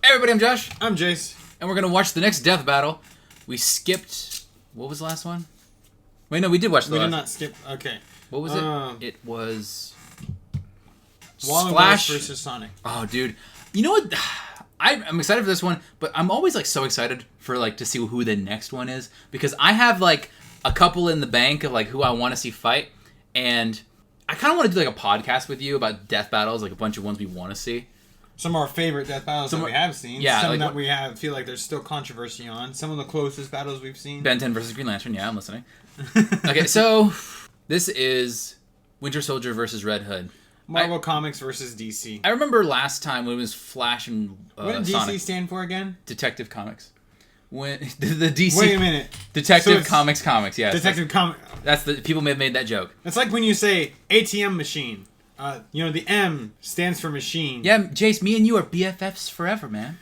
Hey everybody, I'm Josh. I'm Jace. And we're going to watch the next death battle. We skipped... What was the last one? Wait, no, we did watch the last We did not skip... Okay. What was it? It was... Splash versus Sonic. Oh, dude. You know what? I'm excited for this one, but I'm always like so excited for like to see who the next one is. Because I have like a couple in the bank of like who I want to see fight. And I kind of want to do like a podcast with you about death battles, like a bunch of ones we want to see. Some of our favorite death battles that we have seen. Yeah, some like, that we feel like there's still controversy on. Some of the closest battles we've seen. Ben 10 versus Green Lantern. Yeah, I'm listening. Okay, so this is Winter Soldier versus Red Hood. Marvel Comics versus DC. I remember last time when it was Flash and what did Sonic. DC stand for again? Detective Comics. When the DC. Wait a minute. Detective Comics, yes. Detective Comics. That's the people may have made that joke. It's like when you say ATM machine. The M stands for machine. Yeah, Jace, me and you are BFFs forever, man.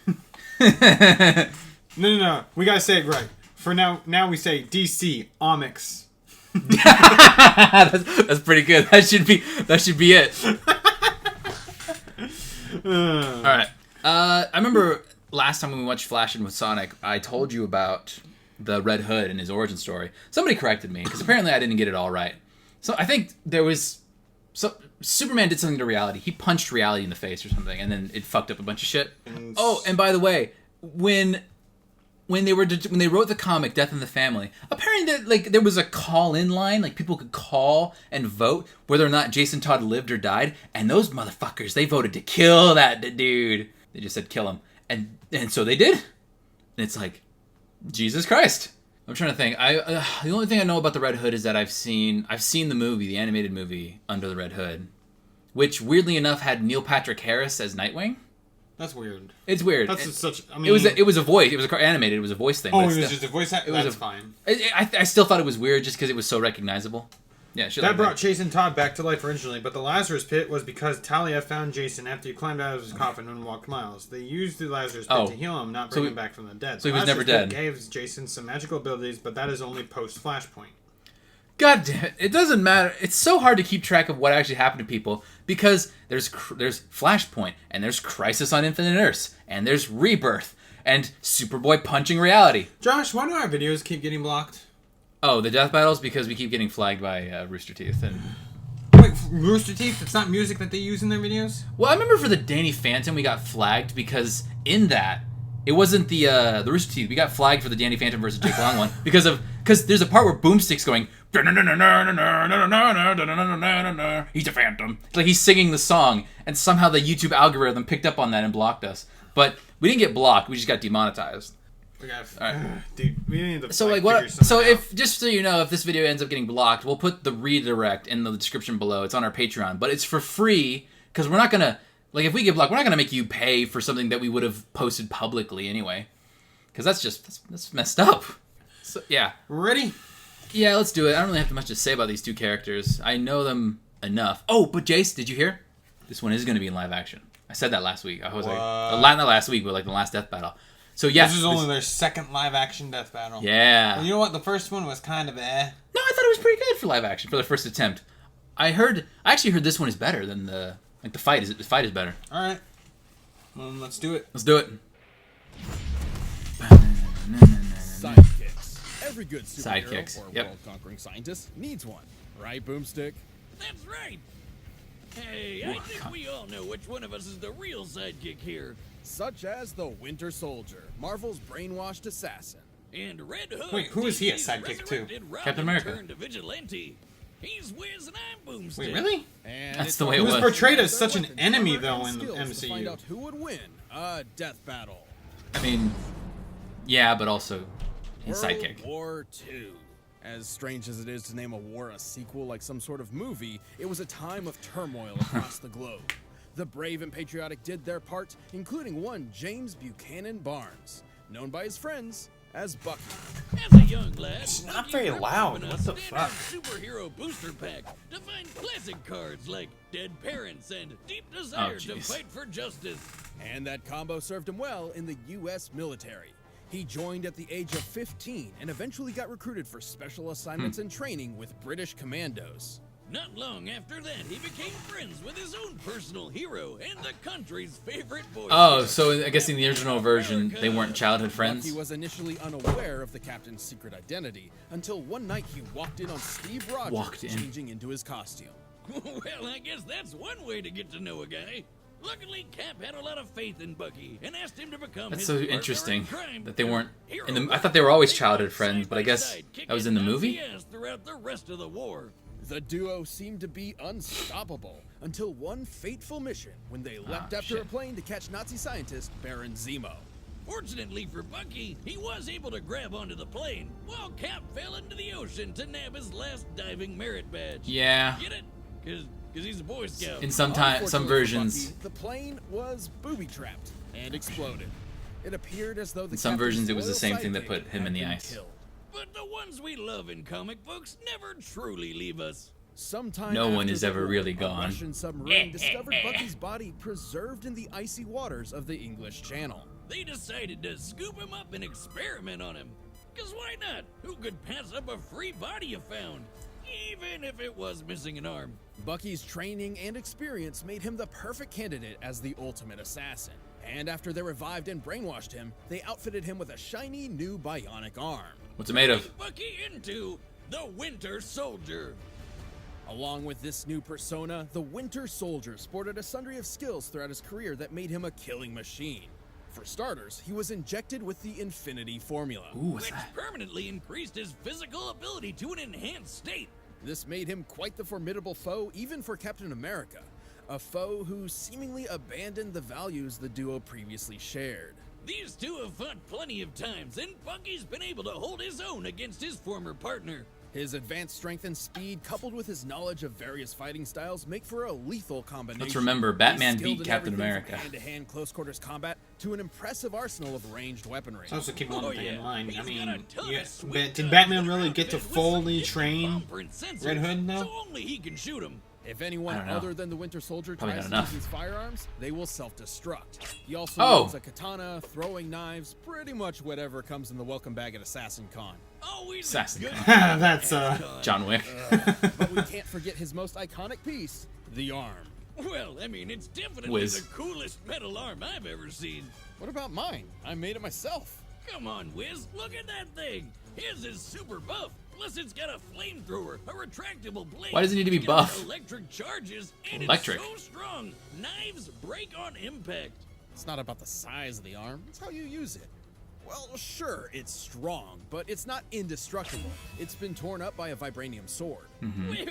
No. We gotta say it right. For now we say DC Omics. that's pretty good. That should be it. All right. I remember last time when we watched Flash and with Sonic, I told you about the Red Hood and his origin story. Somebody corrected me because apparently I didn't get it all right. So I think there was. So Superman did something to reality. He punched reality in the face or something, and then it fucked up a bunch of shit. Oh, and by the way, when they wrote the comic Death in the Family, apparently there was a call-in line, like people could call and vote whether or not Jason Todd lived or died, and those motherfuckers, they voted to kill that dude. They just said kill him, and so they did. And it's like, Jesus Christ. I'm trying to think. The only thing I know about the Red Hood is that I've seen the movie, the animated movie Under the Red Hood, which weirdly enough had Neil Patrick Harris as Nightwing. That's weird. It's weird. That's such. I mean, it was a voice. It was animated. It was a voice thing. Oh, it was just a voice. That's fine. I still thought it was weird just because it was so recognizable. Yeah, that brought Jason Todd back to life originally, but the Lazarus Pit was because Talia found Jason after he climbed out of his coffin and walked miles. They used the Lazarus Pit to heal him, not bring him back from the dead. So he was never dead. Gave Jason some magical abilities, but that is only post-Flashpoint. God damn it! It doesn't matter. It's so hard to keep track of what actually happened to people because there's Flashpoint and there's Crisis on Infinite Earths and there's Rebirth and Superboy punching reality. Josh, why do our videos keep getting blocked? Oh, the death battles because we keep getting flagged by Rooster Teeth and. Wait, Rooster Teeth? It's not music that they use in their videos? Well, I remember for the Danny Phantom we got flagged because in that it wasn't the Rooster Teeth. We got flagged for the Danny Phantom versus Jake Long one because there's a part where Boomstick's going. He's a phantom. It's like he's singing the song, and somehow the YouTube algorithm picked up on that and blocked us. But we didn't get blocked. We just got demonetized. Dude, we need to just so you know, if this video ends up getting blocked, we'll put the redirect in the description below. It's on our Patreon, but it's for free because we're not gonna if we get blocked, we're not gonna make you pay for something that we would have posted publicly anyway, because that's messed up. So yeah, ready? Yeah, let's do it. I don't really have much to say about these two characters. I know them enough. Oh, but Jace, did you hear? This one is gonna be in live action. I said that last week. I was not last week, but like the last death battle. So yeah, this is only their second live action death battle. Yeah. Well, you know what? The first one was kind of No, I thought it was pretty good for live action for the first attempt. I actually heard this one is better than the fight. The fight is better. All right. Well, let's do it. Let's do it. Sidekicks. Every good superhero or world-conquering scientist needs one, right, Boomstick? That's right. Hey, I think we all know which one of us is the real sidekick here. Such as the Winter Soldier, Marvel's brainwashed assassin. And Red Hood. Wait, who is he a sidekick to? Captain America. Vigilante. He's Wiz and I'm Boomstick. Wait, really? And that's the way it was. was. He was portrayed as such an enemy, though, in the MCU. To find out who would win a death battle. I mean, yeah, but also his sidekick. World War II. As strange as it is to name a war a sequel like some sort of movie, it was a time of turmoil across the globe. The brave and patriotic did their part, including one James Buchanan Barnes, known by his friends as Bucky. As a young lad, it's not very loud. What the fuck? Superhero booster pack to find classic cards like Dead Parents and Deep Desire to fight for justice. And that combo served him well in the U.S. military. He joined at the age of 15 and eventually got recruited for special assignments and training with British commandos. Not long after that, he became friends with his own personal hero and the country's favorite boy. Oh, so I guess in the original version, they weren't childhood friends? Bucky was initially unaware of the captain's secret identity until one night he walked in on Steve Rogers changing into his costume. Well, I guess that's one way to get to know a guy. Luckily, Cap had a lot of faith in Bucky and asked him to become That's his so partner interesting in crime. that they weren't in the. I thought they were always childhood friends, but I guess that was in the movie. Throughout the rest of the war. The duo seemed to be unstoppable until one fateful mission when they leapt after a plane to catch Nazi scientist Baron Zemo. Fortunately for Bucky, he was able to grab onto the plane, while Cap fell into the ocean to nab his last diving merit badge. Yeah. Get it? Because he's a Boy Scout. In some versions. Bucky, the plane was booby-trapped and exploded. It appeared as though the In some versions, it was the same thing that put him in the ice. Killed. But the ones we love in comic books never truly leave us. Sometime No one after is the ever war, really a gone. Russian submarine discovered Bucky's body preserved in the icy waters of the English Channel. They decided to scoop him up and experiment on him. Because why not? Who could pass up a free body you found? Even if it was missing an arm. Bucky's training and experience made him the perfect candidate as the ultimate assassin. And after they revived and brainwashed him, they outfitted him with a shiny new bionic arm. What's it made of? Bucky into the Winter Soldier. Along with this new persona, the Winter Soldier sported a sundry of skills throughout his career that made him a killing machine. For starters, he was injected with the Infinity Formula. Ooh, what's Which that? permanently increased his physical ability to an enhanced state. This made him quite the formidable foe even for Captain America, a foe who seemingly abandoned the values the duo previously shared. These two have fought plenty of times, and Bucky's been able to hold his own against his former partner. His advanced strength and speed, coupled with his knowledge of various fighting styles, make for a lethal combination. Let's remember, Batman He's skilled beat in Captain everything America. from hand-to-hand close-quarters combat to an impressive arsenal of ranged weaponry. So also keep one thing in mind. He's I mean, got a ton of yeah, sweet but did guns Batman in really his get to outfit with fully some train thumbprint sensors, Red Hood, though? So only he can shoot him. If anyone I don't know. other than the Winter Soldier Probably tries not to enough. use these firearms, they will self-destruct. He also Oh! owns a katana, throwing knives, pretty much whatever comes in the welcome bag at Assassin Con. Always Assassin a good Con. That's John Wick. But we can't forget his most iconic piece, the arm. Well, I mean, it's definitely Wiz. the coolest metal arm I've ever seen. What about mine? I made it myself. Come on, Wiz, look at that thing. His is super buff. Plus, it's got a flamethrower, a retractable blade. Why does it need to be it's got buff? Electric charges, and Electric. it's so strong. Knives break on impact. It's not about the size of the arm, it's how you use it. Well, sure, it's strong, but it's not indestructible. It's been torn up by a vibranium sword. Wait,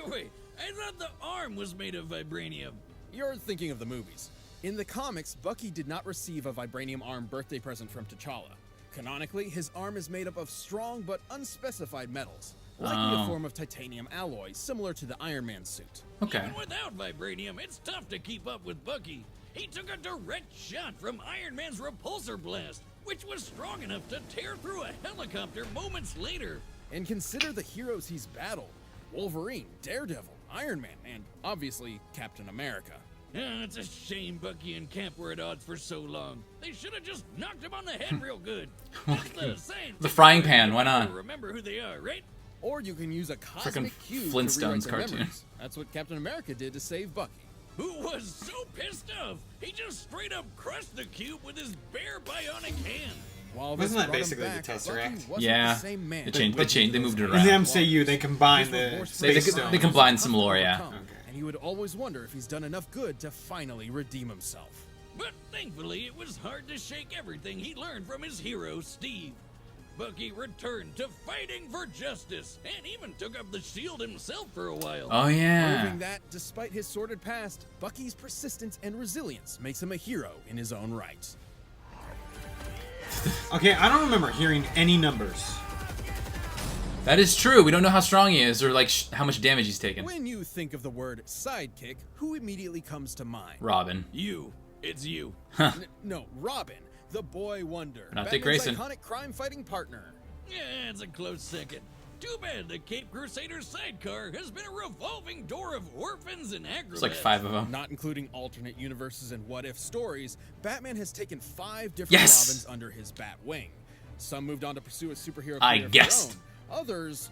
I thought the arm was made of vibranium. You're thinking of the movies. In the comics, Bucky did not receive a vibranium arm birthday present from T'Challa. Canonically, his arm is made up of strong but unspecified metals, likely a form of titanium alloy, similar to the Iron Man suit. Okay. Even without vibranium, it's tough to keep up with Bucky. He took a direct shot from Iron Man's repulsor blast, which was strong enough to tear through a helicopter moments later. And consider the heroes he's battled: Wolverine, Daredevil, Iron Man, and obviously Captain America. It's a shame Bucky and Cap were at odds for so long. They should have just knocked him on the head real good. That's the science. The frying pan, why not? Remember who they are, right? Or you can use a cosmic Frickin' cube Flintstones to rewrite their cartoon. memories. That's what Captain America did to save Bucky. Who was so pissed off, he just straight up crushed the cube with his bare bionic hand. While Wasn't this that brought him basically the back, Tesseract? Bucky wasn't Yeah. the same man. They moved it In around. the MCU, they combine These were the more space space stones. they combine some lore, yeah. overcome, And he would always wonder if he's done enough good to finally redeem himself. But thankfully, it was hard to shake everything he learned from his hero, Steve. Bucky returned to fighting for justice, and even took up the shield himself for a while. Oh yeah. Proving that, despite his sordid past, Bucky's persistence and resilience makes him a hero in his own right. Okay, I don't remember hearing any numbers. That is true. We don't know how strong he is or like how much damage he's taken. When you think of the word sidekick, who immediately comes to mind? Robin. You. It's you. No, Robin, the boy wonder. Not Dick Batman's Grayson. iconic crime-fighting partner. Yeah, it's a close second. Too bad the Cape Crusader sidecar has been a revolving door of orphans and acrobats. It's like 5 of them. Not including alternate universes and what-if stories, Batman has taken 5 different Yes! Robins under his bat wing. Some moved on to pursue a superhero I career of guessed. their own. Others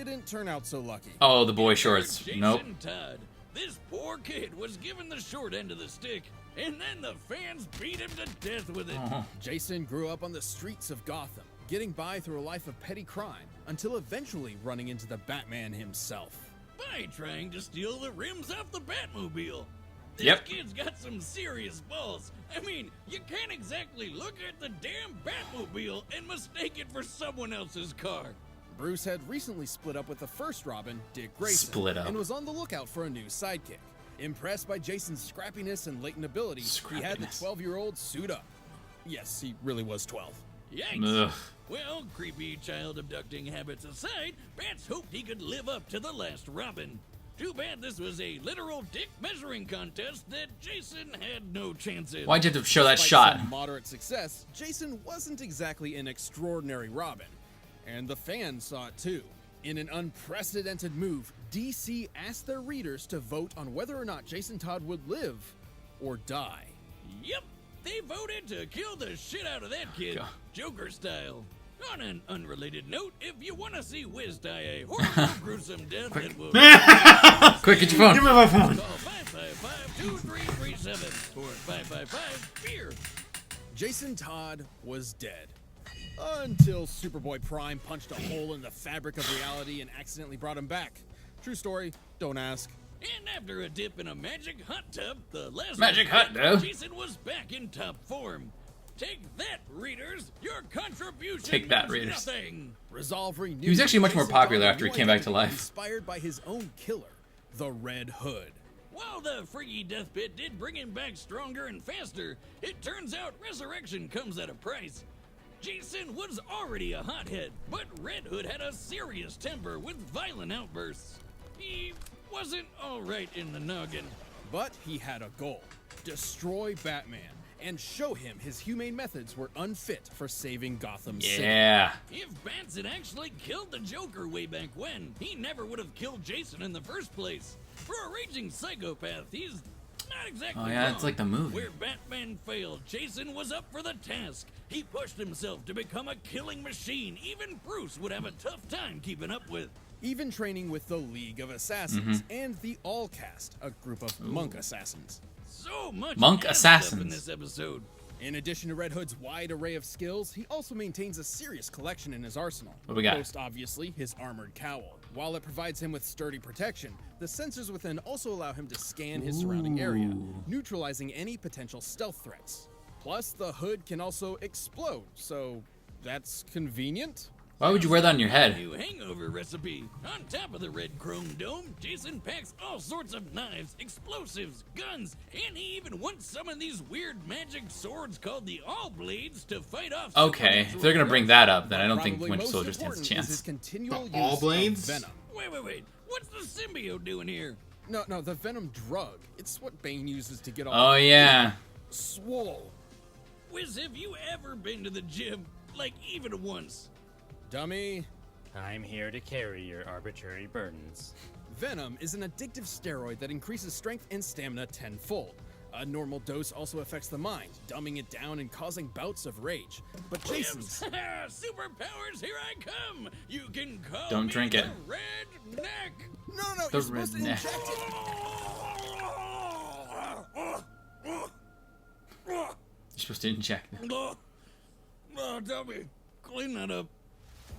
didn't turn out so lucky. Oh, the boy shorts. Jason Nope. Todd. This poor kid was given the short end of the stick, and then the fans beat him to death with it. Jason grew up on the streets of Gotham, getting by through a life of petty crime, until eventually running into the Batman himself. By trying to steal the rims off the Batmobile. This Yep. kid's got some serious balls. I mean, you can't exactly look at the damn Batmobile and mistake it for someone else's car. Bruce had recently split up with the first Robin, Dick Grayson, Split up. and was on the lookout for a new sidekick. Impressed by Jason's scrappiness and latent ability, he had the Scrappiness. 12-year-old suit up. Yes, he really was 12. Yikes. Ugh. Well, creepy child abducting habits aside, Bats hoped he could live up to the last Robin. Too bad this was a literal dick measuring contest that Jason had no chance in. Why'd you have to show that Despite shot? some moderate success, Jason wasn't exactly an extraordinary Robin. And the fans saw it too. In an unprecedented move, DC asked their readers to vote on whether or not Jason Todd would live or die. Yep, they voted to kill the shit out of that kid, God. Joker style. On an unrelated note, if you want to see Wiz die a horrible, gruesome death that will Quick, get your phone. Give me my phone. call 555-2337 or 555-BEER. Jason Todd was dead. Until Superboy Prime punched a hole in the fabric of reality and accidentally brought him back. True story, don't ask. And after a dip in a magic hot tub, the last Magic hot tub? Jason was back in top form. Take that, readers! Your contribution Take that, means readers. nothing. Resolve renewed. He was actually much more Jason popular Todd after he wanted came back be to life. Inspired by his own killer, the Red Hood. While the freaky death pit did bring him back stronger and faster, it turns out resurrection comes at a price. Jason was already a hothead, but Red Hood had a serious temper with violent outbursts. He wasn't alright in the noggin. But he had a goal: destroy Batman and show him his humane methods were unfit for saving Gotham City. Yeah. If Bats had actually killed the Joker way back when, he never would have killed Jason in the first place. For a raging psychopath, he's not exactly Oh, yeah, wrong. it's like the movie. Where Batman failed, Jason was up for the task. He pushed himself to become a killing machine even Bruce would have a tough time keeping up with. Even training with the League of Assassins and the All Cast, a group of monk assassins. So much Monk ass stuff assassins. in this episode. In addition to Red Hood's wide array of skills, he also maintains a serious collection in his arsenal. What we got? Most obviously, his armored cowl. While it provides him with sturdy protection, the sensors within also allow him to scan his surrounding area, neutralizing any potential stealth threats. Plus, the hood can also explode, so that's convenient. Why would you wear that on your head? New hangover recipe. On top of the red chrome dome, Jason packs all sorts of knives, explosives, guns, and he even once summoned these weird magic swords called the All Blades to fight off. Okay, if they're gonna bring that up, then I don't think Probably Winter most Soldier stands a important is his chance. continual The All use Blades? of venom. Wait. What's the symbiote doing here? No, the venom drug. It's what Bane uses to get all Oh, yeah. swole. Wiz, have you ever been to the gym? Like, even once? Dummy. I'm here to carry your arbitrary burdens. Venom is an addictive steroid that increases strength and stamina tenfold. A normal dose also affects the mind, dumbing it down and causing bouts of rage. But Jason's... Superpowers, here I come! You can call Don't me drink the it. Red Neck! No, The you're supposed to redneck. inject it. You're supposed to inject. Oh, Dummy, clean that up.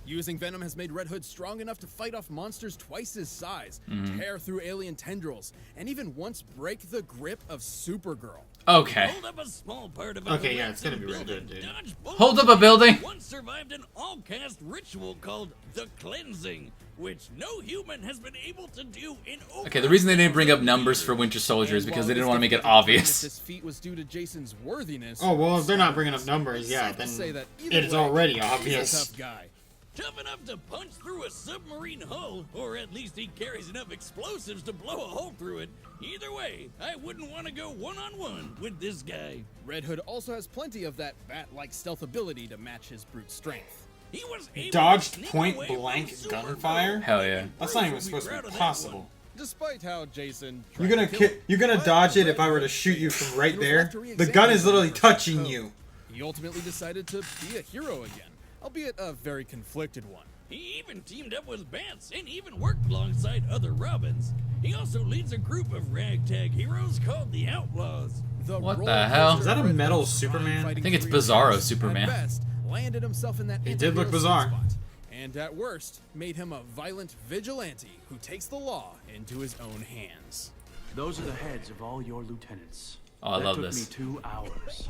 Using Venom has made Red Hood strong enough to fight off monsters twice his size, tear through alien tendrils, and even once break the grip of Supergirl. Okay. Hold up a small part of Okay, yeah, it's gonna be Red building, Hood, dude. dodge bullets, Hold up a building. Once survived an all-cast ritual called the Cleansing, which no human has been able to do in over Okay, the reason they didn't bring up 1,000 numbers for years. Winter Soldier is And because while they didn't it is want to make it difficult to determine if obvious. This feat was due to Jason's worthiness. Oh, well, if they're not bringing up numbers, yeah, safe to then say that either it's way, already he's a obvious. tough guy. Tough enough to punch through a submarine hull, or at least he carries enough explosives to blow a hole through it. Either way, I wouldn't want to go one-on-one with this guy. Red Hood also has plenty of that bat-like stealth ability to match his brute strength. He was able Dodged to sneak point away from blank Supergirl. gunfire? Hell yeah. That's not even Bruce will supposed to proud be of that possible. one. Despite how Jason You're tried gonna to kill him, you're gonna but dodge it Red if I were to Hood shoot you from right was there. left to The re-examine gun is his literally first touching code. you. He ultimately decided to be a hero again, albeit a very conflicted one. He even teamed up with bats and even worked alongside other Robins. He also leads a group of ragtag heroes called the Outlaws. What the hell? Is that a metal Superman? I think it's Bizarro Superman. At best, landed himself in that He did look antihero bizarre. sweet spot, and at worst, made him a violent vigilante who takes the law into his own hands. Those are the heads of all your lieutenants. Oh, I love That took this. me 2 hours.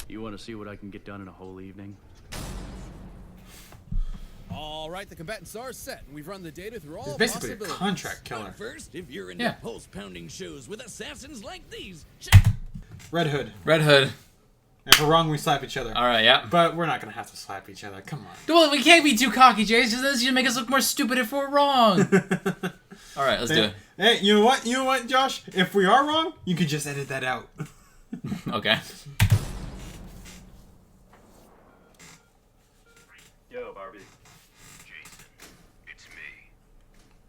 You want to see what I can get done in a whole evening? All right, the combatants are set, and we've run the data through all He's basically a possibilities. contract killer. But first, if you're into Yeah. pulse-pounding shows with assassins like these, check Red Hood. Red Hood. If we're wrong, we slap each other. All right, yeah. But we're not gonna have to slap each other. Come on. Well, we can't be too cocky, Jay. This is gonna make us look more stupid if we're wrong. All right, let's do it. Hey, you know what? You know what, Josh? If we are wrong, you could just edit that out. Okay. Yo, Barbie. Jason, it's me.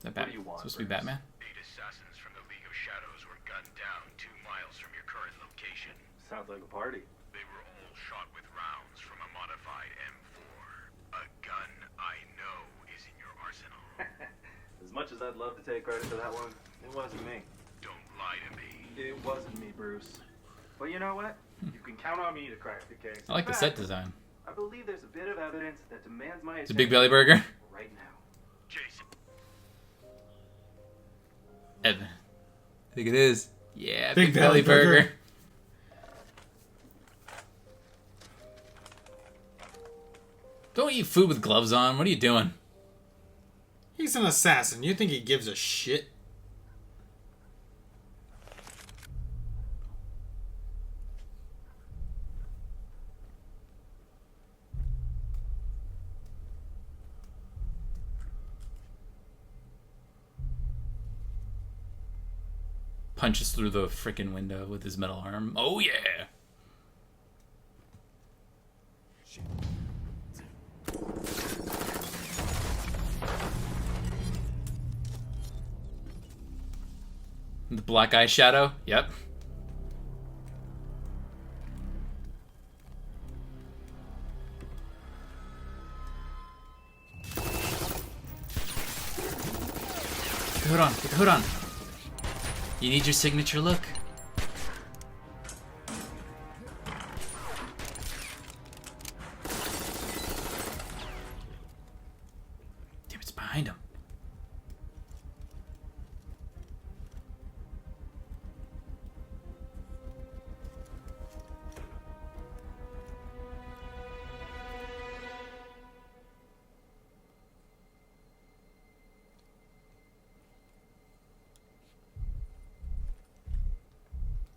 That What do you want, supposed to be Bruce? Batman? 8 assassins from the League of Shadows were gunned down 2 miles from your current location. Sounds like a party. They were all shot with rounds from a modified M4. A gun I know is in your arsenal. As much as I'd love to take credit for that one, it wasn't me. Don't lie to me. It wasn't me, Bruce. But you know what? You can count on me to crack the case. I like the In set fact, design. I believe there's a bit of evidence that demands my It's a attention big belly burger. right now. Jason, Evan. I think it is. Yeah, Big belly burger. Don't eat food with gloves on. What are you doing? He's an assassin. You think he gives a shit? Punches through the freaking window with his metal arm. Oh yeah. The black eye shadow. Yep. Get the hood on. Get the hood on. You need your signature look. Damn, it's behind him.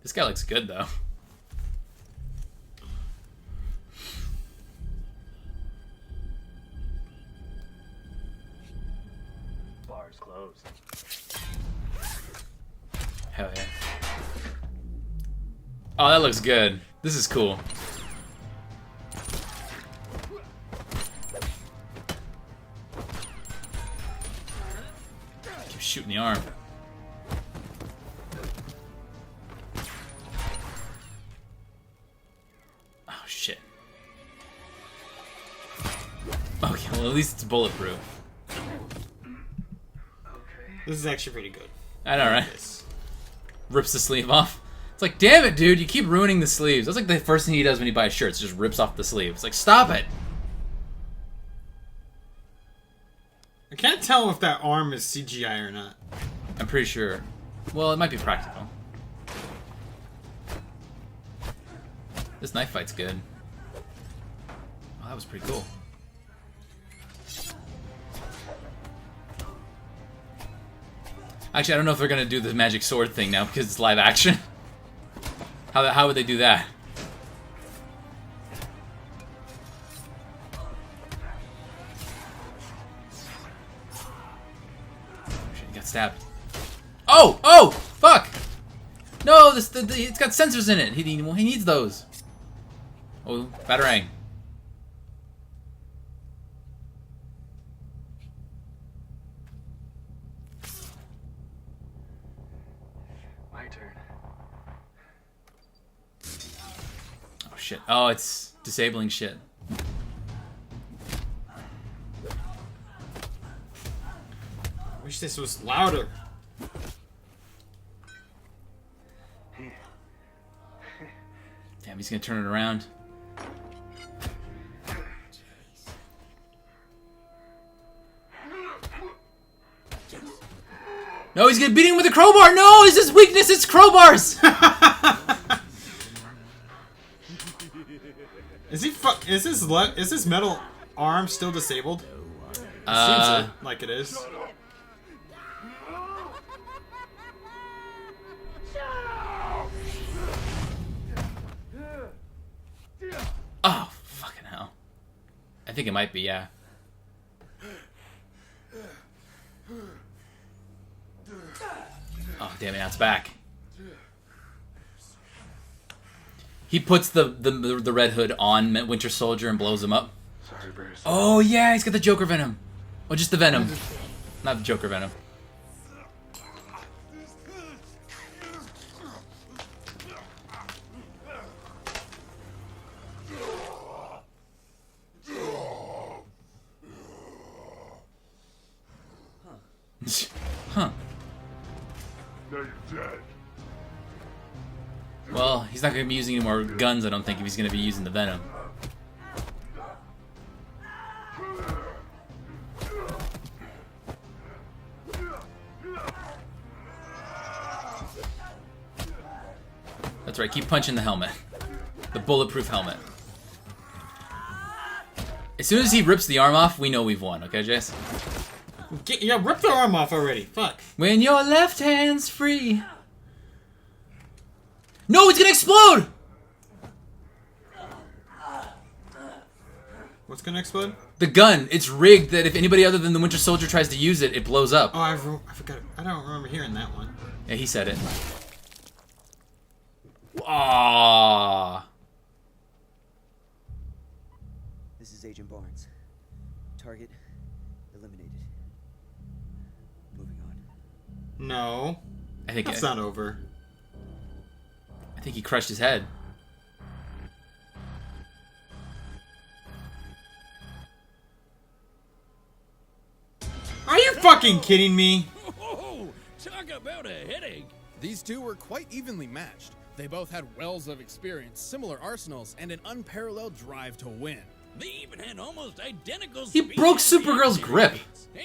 This guy looks good, though. Bar's closed. Hell yeah. Oh, that looks good. This is cool. Keep shooting the arm. Oh, shit. Okay, well, at least it's bulletproof. This is actually pretty good. I know, right? Rips the sleeve off. It's like, damn it, dude, you keep ruining the sleeves. That's like the first thing he does when he buys shirts, just rips off the sleeve. It's like, stop it. I can't tell if that arm is CGI or not. I'm pretty sure. Well, it might be practical. This knife fight's good. Oh, that was pretty cool. Actually, I don't know if they're gonna do the magic sword thing now because it's live action. How would they do that? Shit, he got stabbed. Oh! Oh! Fuck! No, it's got sensors in it. He needs those. Oh, batarang. My turn. Oh shit. Oh, it's disabling shit. Wish this was louder. Damn, he's gonna turn it around. No, he's gonna beat him with a crowbar. No, it's his weakness. It's crowbars. Is his metal arm still disabled? Seems like it is. Oh, fucking hell. I think it might be, yeah. Oh, damn it, now it's back. He puts the Red Hood on Winter Soldier and blows him up. Sorry, Bruce. Oh, yeah, he's got the Joker Venom. Oh, just the Venom. Not the Joker Venom. Huh. Now you're dead. Well, he's not going to be using any more guns, I don't think, if he's going to be using the Venom. That's right, keep punching the helmet. The bulletproof helmet. As soon as he rips the arm off, we know we've won, okay, Jace? Yeah, rip the arm off already. Fuck. When your left hand's free. No, it's gonna explode! What's gonna explode? The gun. It's rigged that if anybody other than the Winter Soldier tries to use it, it blows up. Oh, I forgot. I don't remember hearing that one. Yeah, he said it. Aww. This is Agent Barnes. Target eliminated. Moving on. No. I think That's not over. I think he crushed his head. Are you fucking kidding me? Oh, talk about a headache. These two were quite evenly matched. They both had wells of experience, similar arsenals, and an unparalleled drive to win. They even had almost identical He speed broke and Supergirl's grip.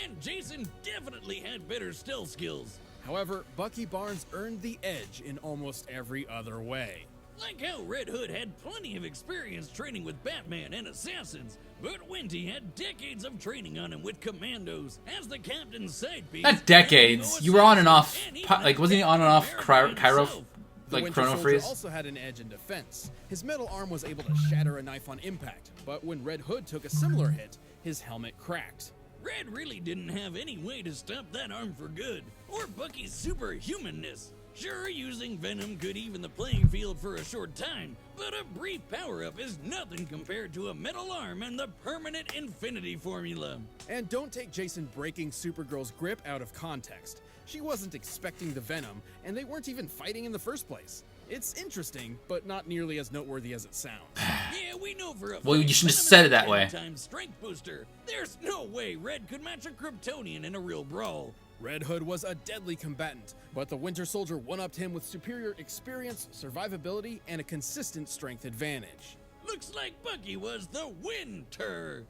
And Jason definitely had better stealth skills. However, Bucky Barnes earned the edge in almost every other way. Like how Red Hood had plenty of experience training with Batman and assassins, but Winty had decades of training on him with commandos as the captain's side piece. Not decades. You were on and off. Like, wasn't he on and off Cairo? Cairo? The Like Winter Chrono Soldier Freeze? also had an edge in defense. His metal arm was able to shatter a knife on impact, but when Red Hood took a similar hit, his helmet cracked. Red really didn't have any way to stop that arm for good, or Bucky's superhumanness. Sure, using Venom could even the playing field for a short time, but a brief power-up is nothing compared to a metal arm and the permanent infinity formula. And don't take Jason breaking Supergirl's grip out of context. She wasn't expecting the Venom, and they weren't even fighting in the first place. It's interesting, but not nearly as noteworthy as it sounds. Yeah, we know for a Well, fact you should have Venom said is it that a way. 10 times strength booster. There's no way Red could match a Kryptonian in a real brawl. Red Hood was a deadly combatant, but the Winter Soldier one-upped him with superior experience, survivability, and a consistent strength advantage. Looks like Bucky was the winter.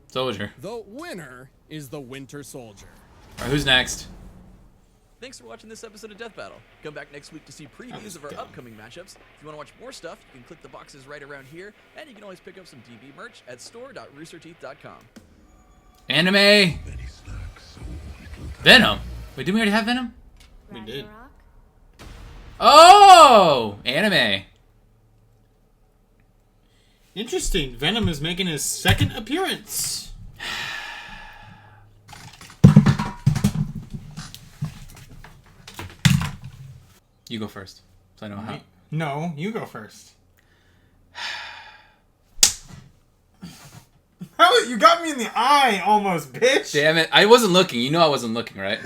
Soldier. The winner is the Winter Soldier. Alright, who's next? Thanks for watching this episode of Death Battle. Come back next week to see previews of our upcoming matchups. If you want to watch more stuff, you can click the boxes right around here, and you can always pick up some DB merch at store.roosterteeth.com. Anime. Venom. Wait, didn't we already have Venom? We did. Oh, anime. Interesting. Venom is making his second appearance. You go first, so I know how. No, you go first. How you got me in the eye almost, bitch. Damn it! I wasn't looking. You know I wasn't looking, right?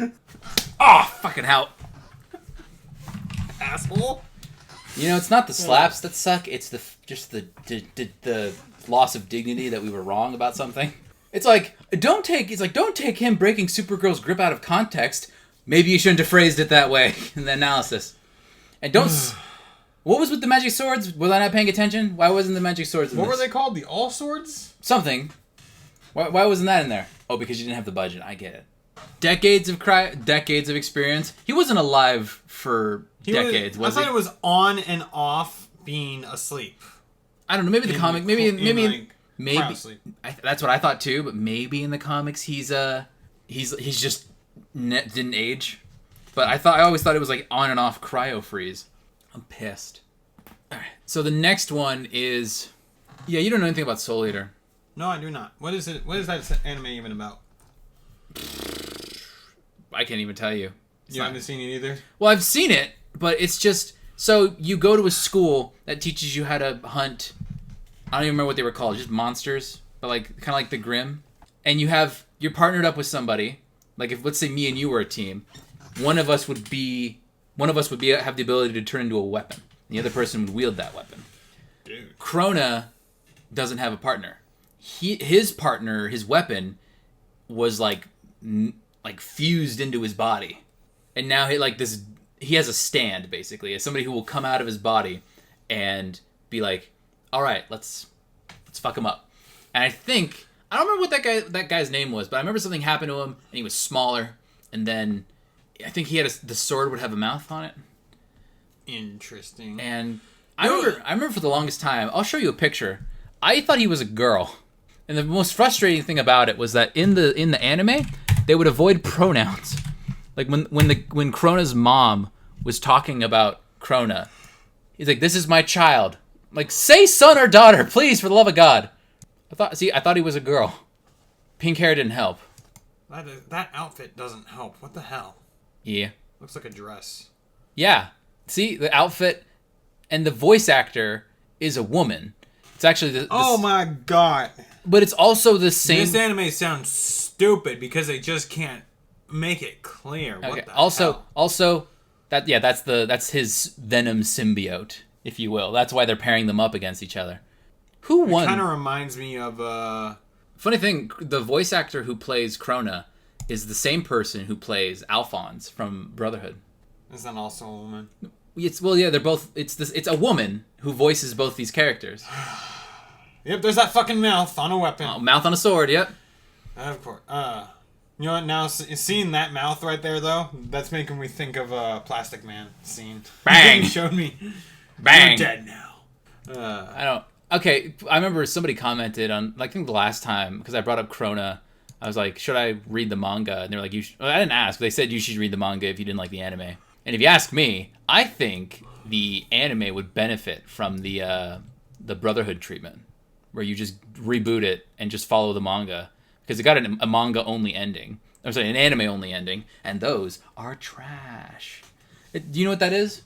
Oh, fucking hell! Asshole. You know, it's not the slaps that suck. It's the loss of dignity that we were wrong about something. It's like don't take him breaking Supergirl's grip out of context. Maybe you shouldn't have phrased it that way in the analysis. And don't... What was with the magic swords? Was I not paying attention? Why wasn't the magic swords in What this? were they called? The All Swords? Something. Why wasn't that in there? Oh, because you didn't have the budget. I get it. Decades of experience. He wasn't alive for decades, was he? I thought it was on and off being asleep. I don't know. Maybe the comic. Maybe. Cryousleep. That's what I thought too. But maybe in the comics he's just didn't age. But I always thought it was like on and off cryo freeze. I'm pissed. All right. So the next one is, yeah, you don't know anything about Soul Eater. No, I do not. What is it? What is that anime even about? I can't even tell you. You haven't seen it either? Well, I've seen it, but it's just so you go to a school that teaches you how to hunt. I don't even remember what they were called, just monsters, but like kind of like the Grimm. And you're partnered up with somebody. Like if let's say me and you were a team, one of us would have the ability to turn into a weapon. The other person would wield that weapon. Dude. Krona doesn't have a partner. His partner, his weapon, was like fused into his body, and now he has a stand basically as somebody who will come out of his body and be like, all right, let's fuck him up. And I don't remember what that guy's name was, but I remember something happened to him and he was smaller, and then I think he had the sword would have a mouth on it. Interesting. And I remember for the longest time, I'll show you a picture. I thought he was a girl. And the most frustrating thing about it was that in the anime, they would avoid pronouns. Like when Krona's mom was talking about Krona, he's like, "This is my child." Like, say son or daughter, please, for the love of God. I thought he was a girl. Pink hair didn't help. That outfit doesn't help. What the hell? Yeah. Looks like a dress. Yeah. See, the outfit and the voice actor is a woman. It's actually oh my god. But it's also the same. This anime sounds stupid because they just can't make it clear. What Okay. the Also, hell? that's his Venom symbiote, if you will. That's why they're pairing them up against each other. Who won? It kind of reminds me of Funny thing, the voice actor who plays Krona is the same person who plays Alphonse from Brotherhood. Is that also a woman? They're both. It's a woman who voices both these characters. Yep, there's that fucking mouth on a weapon. Oh, mouth on a sword. Yep. Of course. You know what? Now seeing that mouth right there, though, that's making me think of a Plastic Man scene. Bang! You showed me. Bang! You're dead now. I don't. Okay, I remember somebody commented on, I think the last time, because I brought up Krona. I was like, should I read the manga? And they were like, I didn't ask. They said you should read the manga if you didn't like the anime. And if you ask me, I think the anime would benefit from the Brotherhood treatment, where you just reboot it and just follow the manga, because it got a manga only ending. I'm sorry, an anime only ending, and those are trash. Do you know what that is?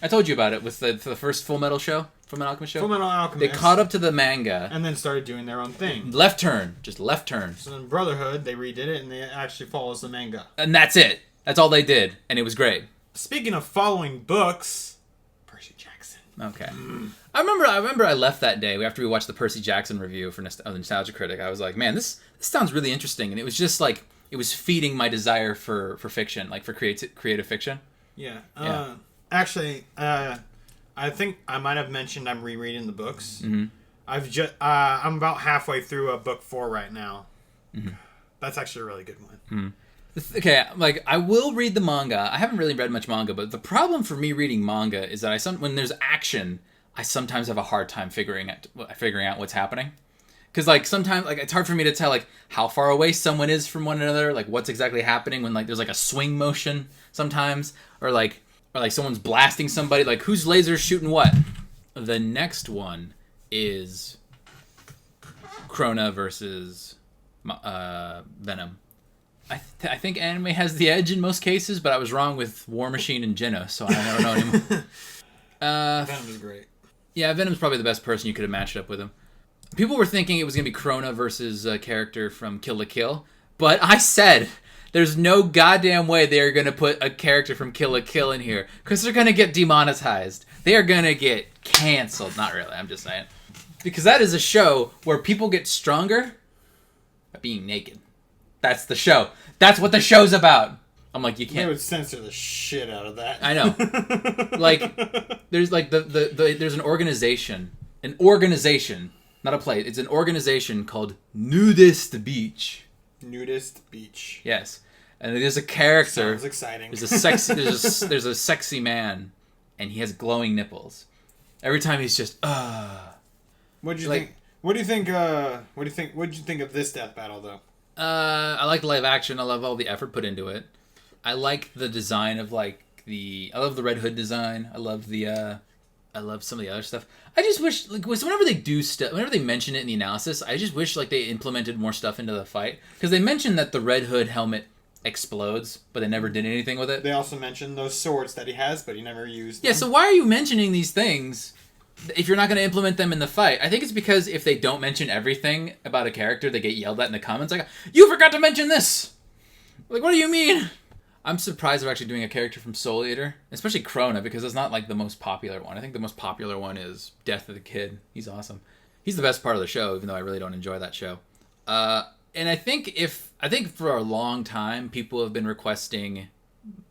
I told you about it with the first Full Metal show, Full Metal Alchemist show. Full Metal Alchemist. They caught up to the manga and then started doing their own thing. Left turn, just left turn. So in Brotherhood, they redid it, and they actually follows the manga. And that's it. That's all they did, and it was great. Speaking of following books, Percy Jackson. Okay. I remember I left that day after we watched the Percy Jackson review for the Nostalgia Critic. I was like, man, this sounds really interesting, and it was just like it was feeding my desire for fiction, like for creative fiction. Yeah. Actually, I think I might have mentioned I'm rereading the books. Mm-hmm. I'm about halfway through book 4 right now. Mm-hmm. That's actually a really good one. Mm-hmm. Okay, like I will read the manga. I haven't really read much manga, but the problem for me reading manga is that when there's action, I sometimes have a hard time figuring out what's happening. Because like sometimes like it's hard for me to tell like how far away someone is from one another, like what's exactly happening when like there's like a swing motion sometimes, or like someone's blasting somebody, like whose laser's shooting what. The next one is Krona versus Venom. I think anime has the edge in most cases, but I was wrong with War Machine and Genos, so I don't know anymore. Venom is great. Yeah, Venom's probably the best person you could have matched up with him. People were thinking it was going to be Krona versus a character from Kill la Kill, but I said there's no goddamn way they're going to put a character from Kill la Kill in here, because they're going to get demonetized. They are going to get canceled. Not really, I'm just saying. Because that is a show where people get stronger by being naked. That's the show. That's what the show's about. I'm like, you They can't. would censor the shit out of that. I know. Like, there's like there's an organization, not a place. It's an organization called Nudist Beach. Nudist Beach. Yes, and there's a character. Sounds exciting. There's a sexy. There's a sexy man, and he has glowing nipples. Every time he's just What do you like- think? What do you think? What did you think of this death battle though? I like the live action. I love all the effort put into it. I like the design of I love the Red Hood design. I love some of the other stuff. I just wish whenever they do stuff, whenever they mention it in the analysis, I just wish they implemented more stuff into the fight, because they mentioned that the Red Hood helmet explodes, but they never did anything with it. They also mentioned those swords that he has, but he never used. Yeah, so why are you mentioning these things if you're not going to implement them in the fight? I think it's because if they don't mention everything about a character, they get yelled at in the comments like, "You forgot to mention this!" Like, what do you mean? I'm surprised they're actually doing a character from Soul Eater, especially Krona, because it's not the most popular one. I think the most popular one is Death of the Kid. He's awesome. He's the best part of the show, even though I really don't enjoy that show. And I think for a long time, people have been requesting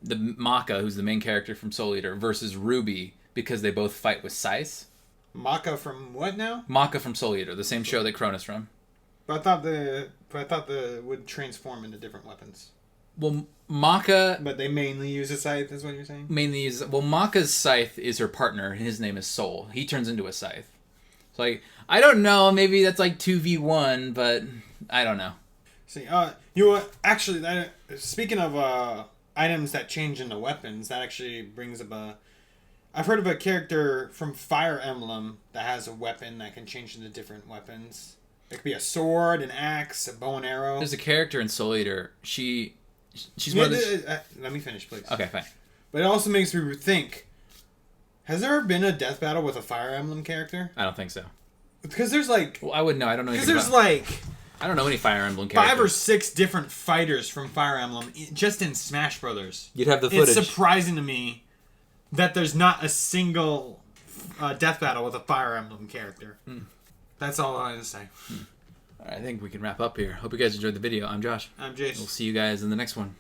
the Maka, who's the main character from Soul Eater, versus Ruby, because they both fight with scythes. Maka from what now? Maka from Soul Eater, the same show that Krona's from. But I thought the would transform into different weapons. Well, Maka But they mainly use a scythe, is what you're saying? mainly uses... Well, Maka's scythe is her partner, and his name is Soul. He turns into a scythe. So, I don't know, maybe that's 2v1, but I don't know. See, actually, speaking of items that change into weapons, that actually brings up I've heard of a character from Fire Emblem that has a weapon that can change into different weapons. It could be a sword, an axe, a bow and arrow. There's a character in Soul Eater. She's one of the... Let me finish, please. Okay, fine. But it also makes me think, has there ever been a death battle with a Fire Emblem character? I don't think so. Because there's Well, I wouldn't know. I don't know anything Because there's about... I don't know any Fire Emblem characters. 5 or 6 different fighters from Fire Emblem just in Smash Brothers. You'd have the footage. It's surprising to me that there's not a single death battle with a Fire Emblem character. That's all I have to say. All right, I think we can wrap up here. Hope you guys enjoyed the video. I'm Josh. I'm Jason. We'll see you guys in the next one.